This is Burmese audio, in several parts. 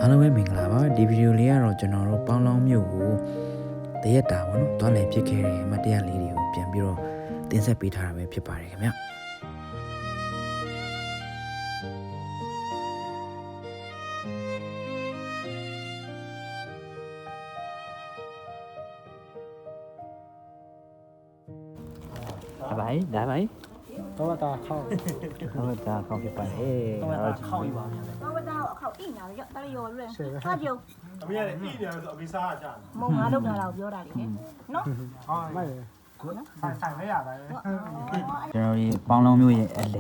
အားလုံးပဲမင်္ဂလာပါဒီဗီဒီယိုလေးကတော့ကျွန်တော်တို့ပေါင်းလောင်းမြို့ကိုတရက်တာပေါ့နော်တွားလည်ဖြစ်ခဲ့တဲ့အမတ်တရားလေးတွေကိုပြန်ပြီးတော့တင်ဆက်ပေးထားတာပဲဖြစ်ပါတယ်ခင်ဗျဒါပါတော့တာเข้าဖြစ်ပါတယ်တော့เข้าပြီပါတော့တော့အခုအိညာရောတရရောလွဲဟာကြုံ အမေကလည်းအိနေဆိုအမေစားရကြတယ် မုံငါလောက်တာတော့ပြောတာလေနော် ဟာမိုက်ဆိုင်လဲရတယ် ကျွန်တော်ဒီပေါင်းလောင်းမြို့ရဲ့အလေ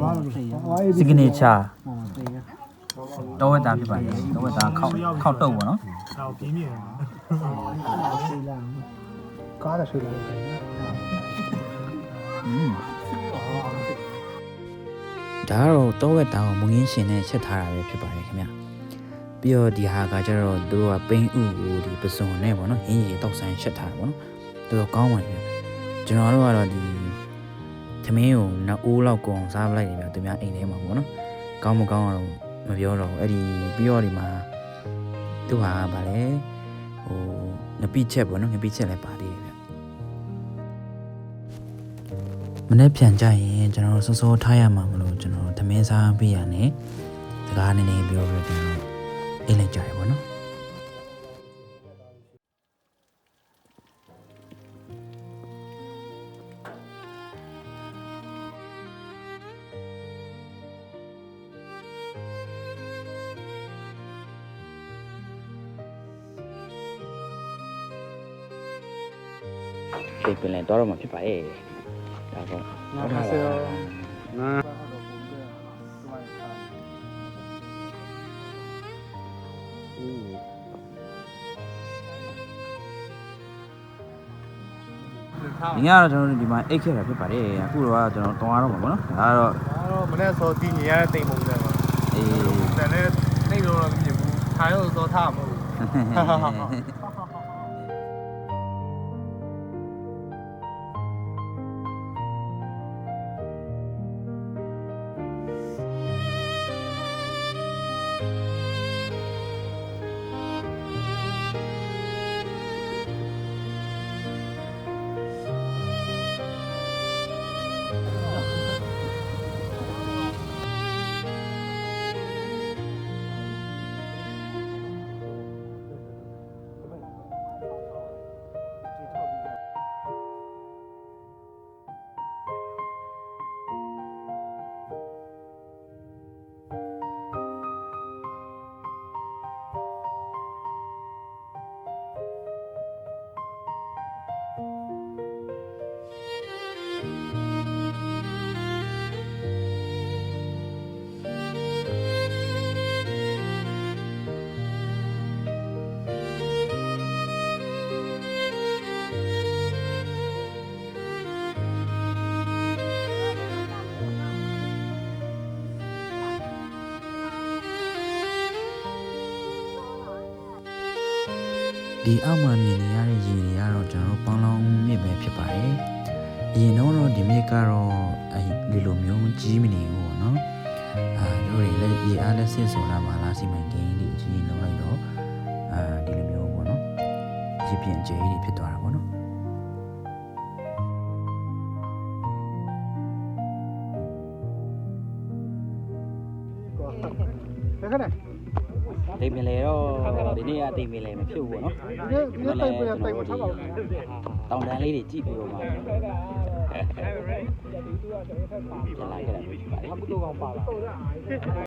signature တော့ဝတ်တာဖြစ်ပါတယ်တော့ဝတ်တာခောက်တုပ်ပေါ့နော် ဟောပြင်းပြင်း ကားရဆွေးလာတယ် ဒါကတော့တော့ဝက်တာကိုမငင်းရှင်နဲ့ချက်ထားတာပဲဖြစ်ပါတယ်ခင်ဗျပြီးတော့ဒီဟာကကျတော့သူတို့ကပိန်းဥကိုဒီပစုံနဲ့ပေါ့နော်ဟင်းရီတောက်ဆိုင်ချက်ထားတာပေါ့နော်တော်တော်ကောင်းပါတယ်ကျွန်တော်တို့ကတော့ဒီသမင်းကိုနှစ်အိုးလောက်ကုန်စားပလိုက်တယ်ဗျသူများအိမ်ထဲမှာပေါ့နော်ကောင်းမကောင်းတော့မပြောတော့ဘူးအဲ့ဒီပြီးတော့ဒီမှာသူဟာဗာလဲဟိုငပိချက်ပေါ့နော်ငပိချက်လည်းပါသေးတယ်ဗျမနေ့ပြန်ကြရင်ကျွန်တော်စောစောထားရမှာမလို့ကျွန်တော်သမင်းစားပေးရနဲ့စကားနည်းနည်းပြောပြပြန်တော့အိတ်လိုက်ကြရပါတော့ပြင်လဲတော့မှာဖြစ်ပါရဲ့ဒါပေါ့ 안녕하세요. ။ဒီကတော့ကျွန်တော်တို့ဒီမှာအိတ်ခဲ့တာဖြစ်ပါတယ်။အခုတော့ကျွန်တော်တွားတော့မှာပေါ့နော်။ဒါကတော့ မနေ့စောတီးနေရတဲ့တိမ်ပုံစံပါ အေး တန်တဲ့နှိမ့်လို့တော့မဖြစ်ဘူးထိုင်လို့စောထားမှာမဟုတ်ဘူး ဒီအောက်မှာမြင်နေရတဲ့ရေတွေကတော့ကျွန်တော်တို့ပေါင်းလောင်းမြစ်ပဲဖြစ်ပါတယ်။အရင်တော့ဒီမြစ်ကတော့ဒီလိုမျိုးကြီးမနေဘူးပေါ့နော်။တို့တွေလည်းရေအားလက်ဆင့်ဆိုတာပါလားစီမံကိန်းတွေအကြီးလုံးလိုက်တော့ဒီလိုမျိုးပေါ့နော်။ရေပြင်ကျဲကြီးတွေဖြစ်သွားတာပေါ့နော်။တိမ်ပင်လေတော့ဒီနေ့ကတိမ်ပင်လေမဖြစ်ဘူးပေါ့နော် ဒီတိုင်ပြန်တိုင်မထားပါဘူး တောင်တန်းလေးတွေကြည့်ပြီးတော့မှပြန်လာခဲ့တာဖြစ်ပါတယ် အခုတော့ကောင်းပါလား